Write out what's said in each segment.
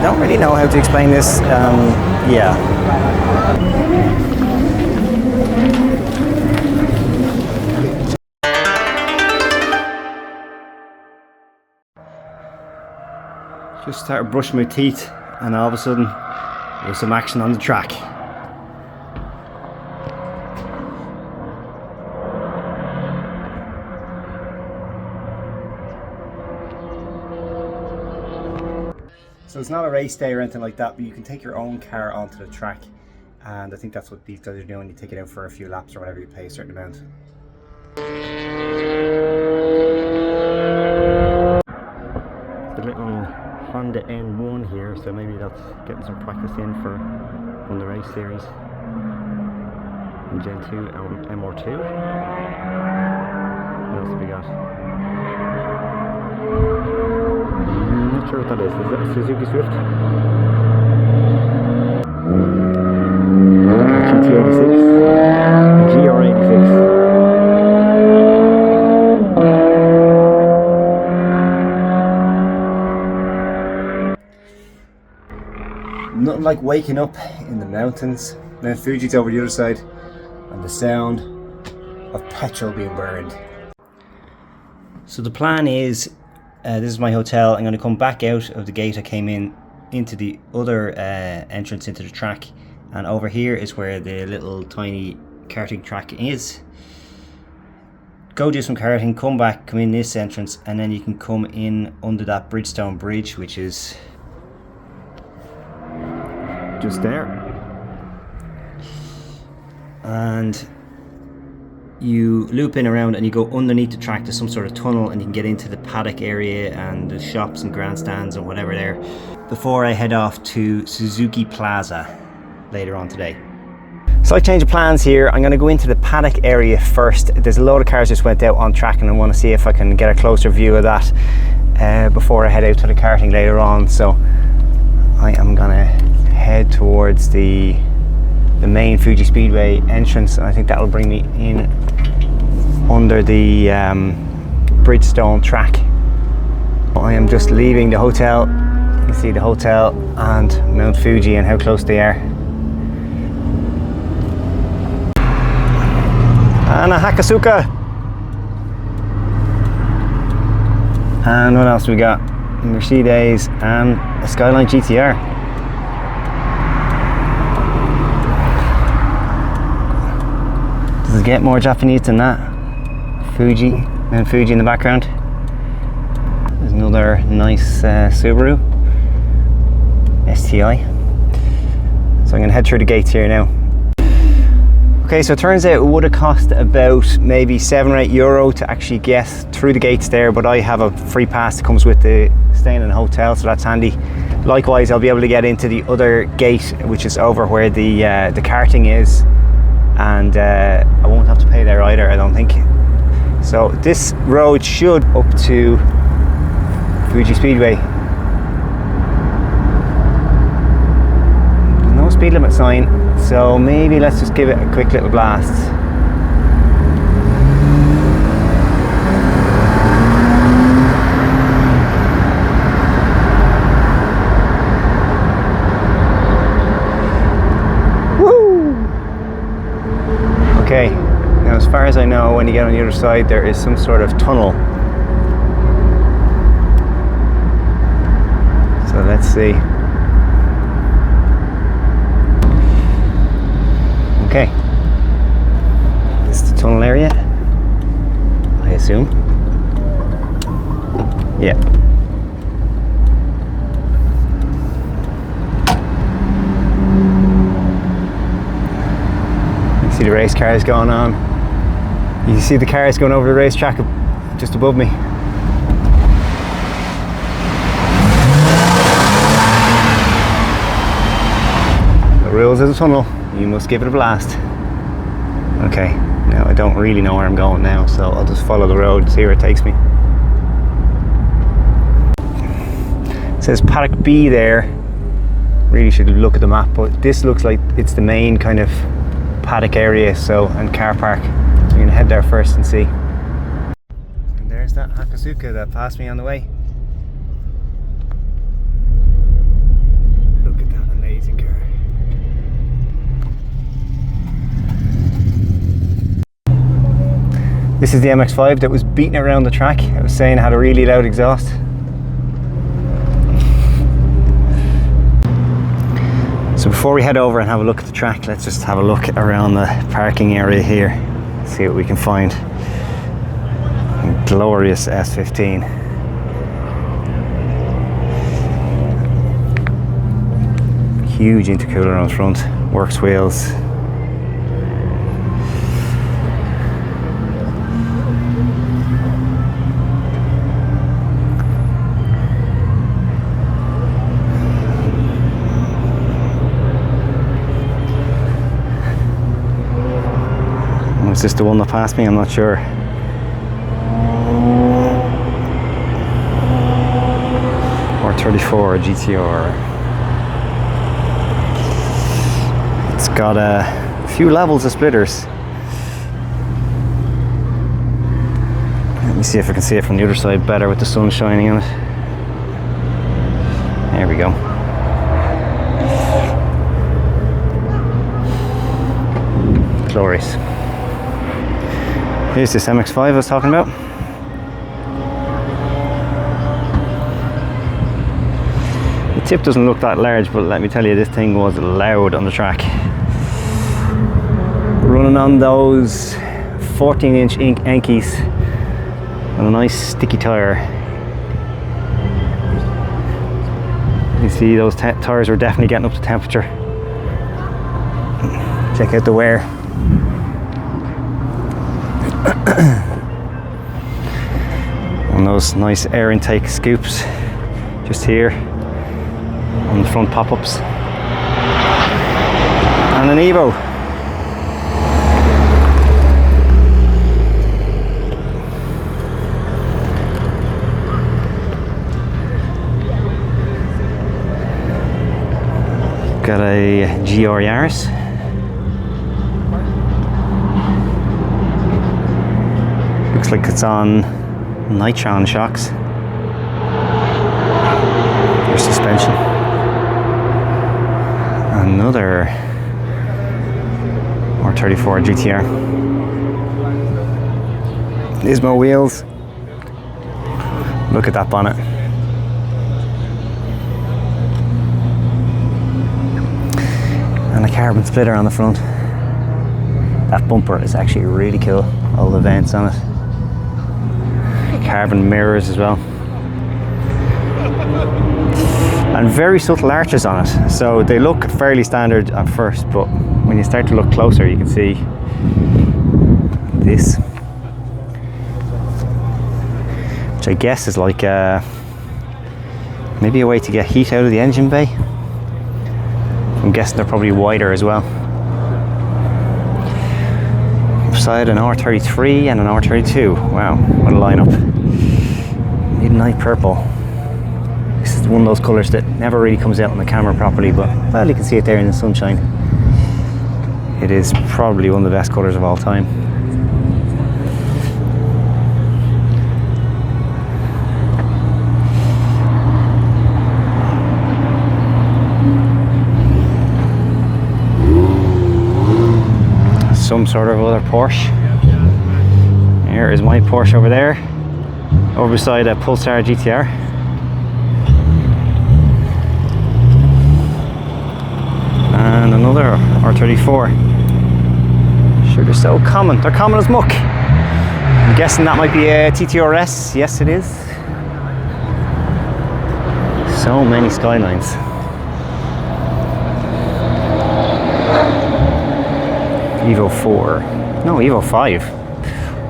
don't really know how to explain this. Yeah. Just started brushing my teeth, and all of a sudden there was some action on the track. So it's not a race day or anything like that, but you can take your own car onto the track, and I think that's what these guys are doing. You take it out for a few laps or whatever, you pay a certain amount. The little Honda N1 here, so maybe that's getting some practice in for on the race series. And Gen 2 MR2. What else have we got? Not sure what that is. Is that a Suzuki Swift? GT86? GR86? Nothing like waking up in the mountains. Mount Fuji's over the other side, and the sound of petrol being burned. So the plan is, this is my hotel. I'm going to come back out of the gate I came in into the other entrance into the track, and over here is where the little tiny karting track is. Go do some karting, come back, come in this entrance, and then you can come in under that Bridgestone bridge, which is just there, and you loop in around and you go underneath the track to some sort of tunnel, and you can get into the paddock area and the shops and grandstands and whatever there before I head off to Suzuki Plaza later on today. Slight change of plans here. I'm going to go into the paddock area first. There's a load of cars just went out on track, and I want to see if I can get a closer view of that before I head out to the karting later on. So I am going to head towards the main Fuji Speedway entrance, and I think that will bring me in under the Bridgestone track. I am just leaving the hotel. You can see the hotel and Mount Fuji and how close they are. And a Hakasuka. And what else we got? Mercedes and a Skyline GTR. Does it get more Japanese than that? Fuji, Mount Fuji in the background. There's another nice Subaru STI. So I'm going to head through the gates here now. Okay, so it turns out it would have cost about maybe €7 or €8 to actually get through the gates there, but I have a free pass that comes with the staying in a hotel, so that's handy. Likewise, I'll be able to get into the other gate, which is over where the karting is, and I won't have to pay there either, I don't think. So this road should up to Fuji Speedway. There's no speed limit sign, so maybe let's just give it a quick little blast. Woo! Okay, now as far as I know, when you get on the other side there is some sort of tunnel. So let's see. Okay, this is the tunnel area, I assume. Yeah. You see the race cars going on. You see the cars going over the racetrack just above me. The rules of the tunnel. You must give it a blast. Okay, now I don't really know where I'm going now, so I'll just follow the road and see where it takes me. It says Paddock B there. Really should look at the map, but this looks like it's the main kind of paddock area, so, and car park. So I'm gonna head there first and see. And there's that Hakasuka that passed me on the way. This is the MX-5 that was beating around the track. I was saying it had a really loud exhaust. So before we head over and have a look at the track, let's just have a look around the parking area here. See what we can find. Glorious S15. Huge intercooler on the front, works wheels. Was this the one that passed me? I'm not sure. Or 34 GTR. It's got a few levels of splitters. Let me see if I can see it from the other side better with the sun shining on it. There we go. Glorious. Here's this MX-5 I was talking about. The tip doesn't look that large, but let me tell you, this thing was loud on the track. Running on those 14-inch Enkeis and a nice sticky tire. You see those tires were definitely getting up to temperature. Check out the wear. And those nice air intake scoops just here on the front pop-ups. And an Evo. Got a GR Yaris. Looks like it's on Nitron shocks. There's suspension. Another R34 GTR. Nismo wheels. Look at that bonnet. And a carbon splitter on the front. That bumper is actually really cool. All the vents on it. Carbon mirrors as well. And very subtle arches on it. So they look fairly standard at first, but when you start to look closer, you can see this. Which I guess is like maybe a way to get heat out of the engine bay. I'm guessing they're probably wider as well. Beside an R33 and an R32. Wow, what a lineup. Midnight purple. This is one of those colours that never really comes out on the camera properly, but well, you can see it there in the sunshine. It is probably one of the best colours of all time. Some sort of other Porsche. Here is my Porsche over there, over beside a Pulsar GTR. And another R34. Sure, they're so common. They're common as muck. I'm guessing that might be a TTRS. Yes, it is. So many Skylines. Evo 4. No, Evo 5.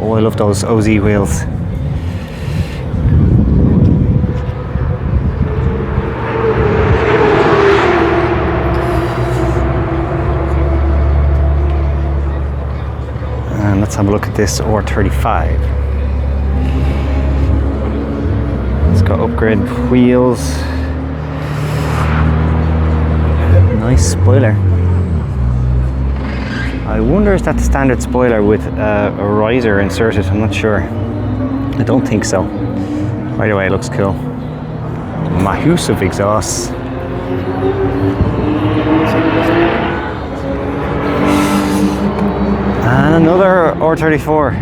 Oh, I love those OZ wheels. And let's have a look at this R35. It's got upgraded wheels. Nice spoiler. I wonder is that the standard spoiler with a riser inserted? I'm not sure. I don't think so. Right away, it looks cool. Massive exhausts. And another R34.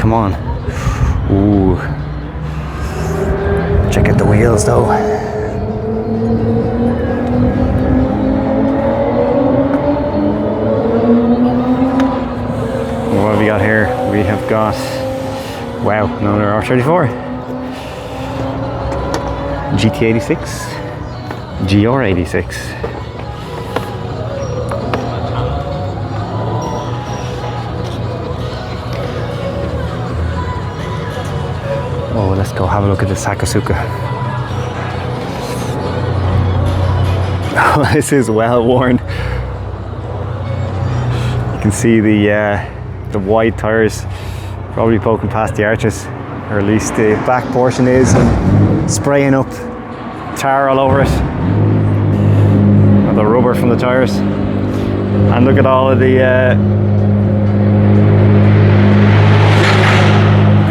come on. Ooh. Check out the wheels though. What have we got here? We have got, wow, another R34. GT86. GR86. Oh, let's go have a look at this Hakosuka. Oh, this is well worn. You can see the wide tires probably poking past the arches, or at least the back portion is, and spraying up tar all over it. And the rubber from the tires. And look at all of the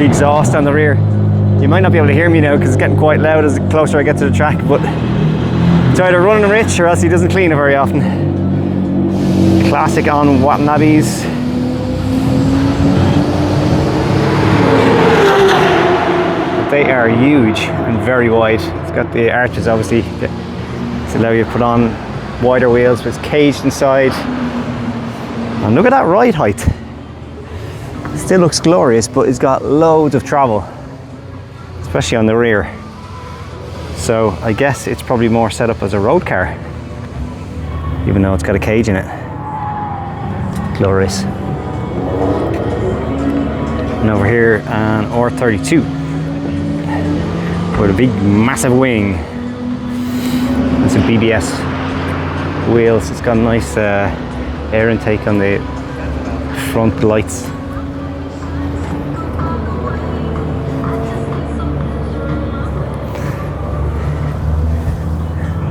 exhaust on the rear. You might not be able to hear me now because it's getting quite loud as the closer I get to the track, but it's either running rich or else he doesn't clean it very often. Classic on Watanabes. But they are huge and very wide. It's got the arches obviously to allow you to put on wider wheels, but it's caged inside. And look at that ride height. It still looks glorious, but it's got loads of travel, especially on the rear. So I guess it's probably more set up as a road car, even though it's got a cage in it. Glorious. And over here an R32 with a big massive wing. It's a BBS wheels. It's got a nice air intake on the front lights.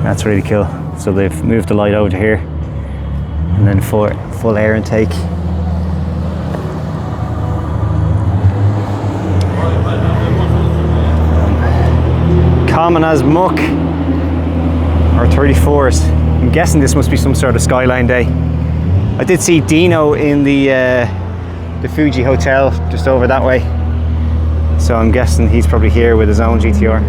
That's really cool. So they've moved the light over to here, and then full air intake. Common as muck, or 34s. I'm guessing this must be some sort of Skyline day. I did see Dino in the Fuji hotel just over that way, so I'm guessing he's probably here with his own GTR.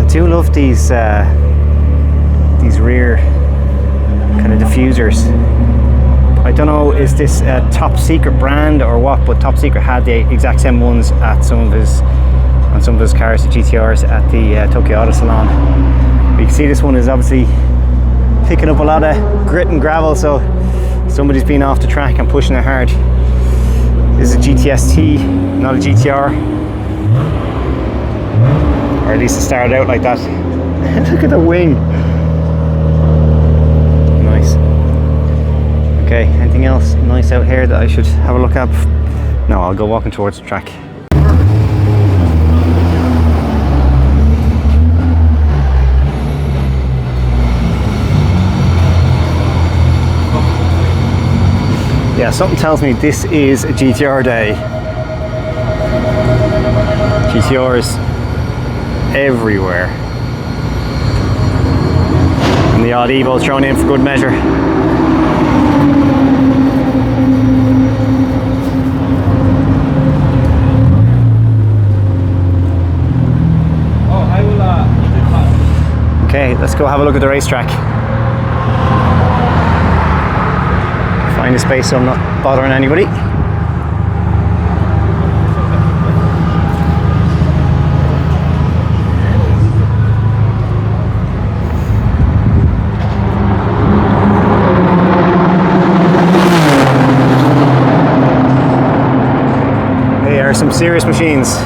I do love these rear kind of diffusers. I don't know, is this a Top Secret brand or what, but Top Secret had the exact same ones at some of his cars, the GTRs, at the Tokyo Auto Salon. But you can see this one is obviously picking up a lot of grit and gravel, so somebody's been off the track and pushing it hard. This is a GTST, not a GTR. Or at least it started out like that. Look at the wing. Nice. Okay, anything else nice out here that I should have a look at? No, I'll go walking towards the track. Yeah, something tells me this is a GTR day. GTRs everywhere. And the odd Evo thrown in for good measure. Okay, let's go have a look at the racetrack. Find a space so I'm not bothering anybody. They are some serious machines.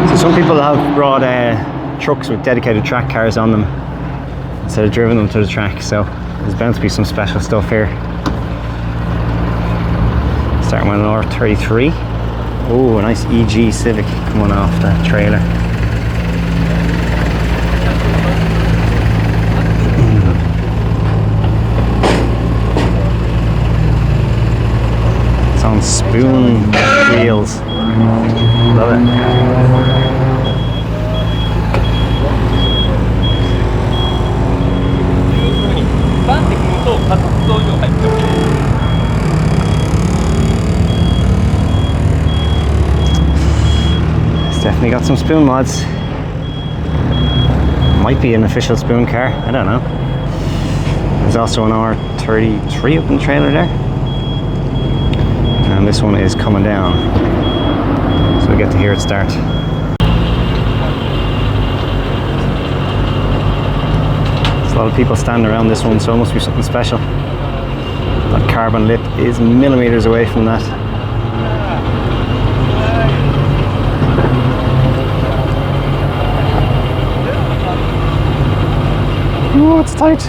So some people have brought trucks with dedicated track cars on them instead of driven them to the track, so there's bound to be some special stuff here. Starting with an R33. Oh, a nice EG Civic coming off that trailer. It's on spoon wheels. Love it. It's definitely got some spoon mods. Might be an official spoon car, I don't know. There's also an R33 up in the trailer there. And this one is coming down. So we get to hear it start. There's a lot of people standing around this one, so it must be something special. That carbon lip is millimeters away from that. Oh, it's tight.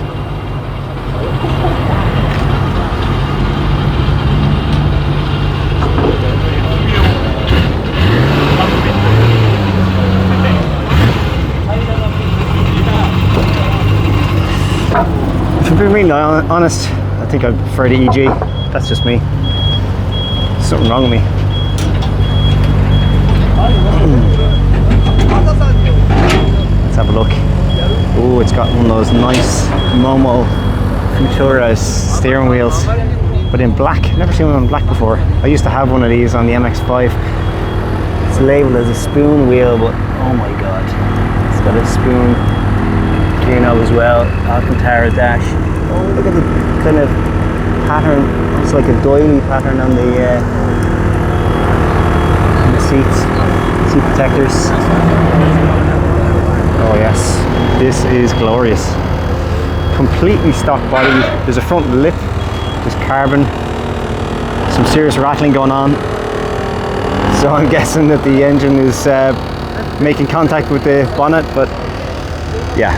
If I'm being really honest, I think I prefer the EG. That's just me. There's something wrong with me. Let's have a look. Oh, it's got one of those nice Momo Futura steering wheels, but in black. I've never seen one in black before. I used to have one of these on the MX-5. It's labelled as a spoon wheel, but oh my god. It's got a spoon gear knob as well. Alcantara dash. Oh, look at the kind of pattern. It's like a doily pattern on the seats. Seat protectors. Oh yes, this is glorious. Completely stock body. There's a front lip, there's carbon, some serious rattling going on. So I'm guessing that the engine is making contact with the bonnet, but yeah,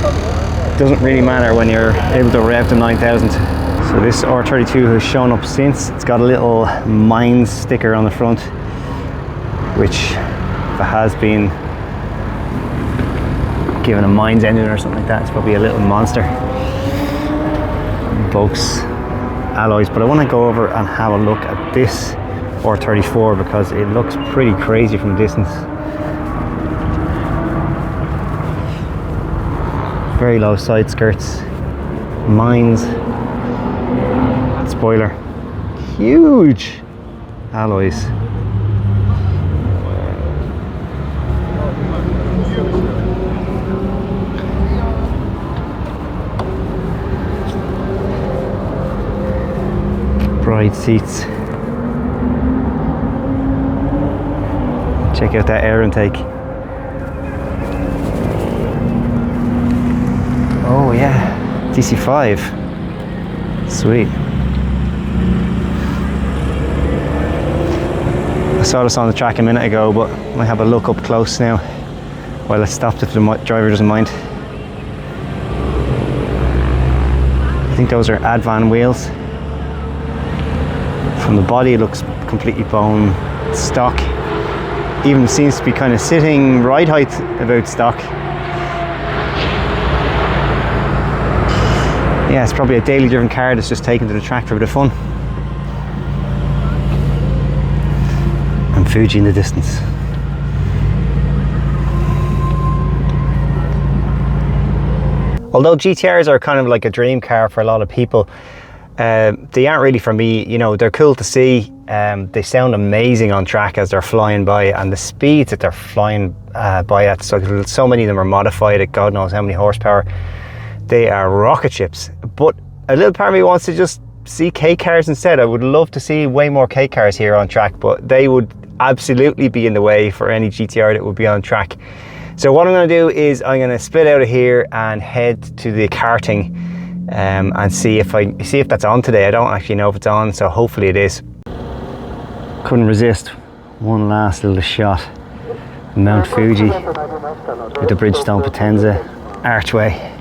it doesn't really matter when you're able to rev to 9,000. So this R32 has shown up since. It's got a little Mines sticker on the front, which if it has been given a Mines engine or something like that, it's probably a little monster. Boats, alloys, but I want to go over and have a look at this R34 because it looks pretty crazy from a distance. Very low side skirts, Mines, spoiler, huge alloys. Bright seats. Check out that air intake. Oh yeah, DC5. Sweet. I saw this on the track a minute ago, but I might have a look up close now while it's stopped if the driver doesn't mind. I think those are Advan wheels. From the body it looks completely bone stock. Even seems to be kind of sitting ride height about stock. Yeah, it's probably a daily driven car that's just taken to the track for a bit of fun. And Fuji in the distance. Although GTRs are kind of like a dream car for a lot of people, they aren't really for me. You know, they're cool to see. They sound amazing on track as they're flying by, and the speeds that they're flying by at, so many of them are modified at God knows how many horsepower. They are rocket ships. But a little part of me wants to just see K cars instead. I would love to see way more K cars here on track, but they would absolutely be in the way for any GTR that would be on track. So what I'm going to do is I'm going to split out of here and head to the karting and see if that's on today. I don't actually know if it's on, so hopefully it is. Couldn't resist one last little shot. Mount Fuji with the Bridgestone Potenza archway.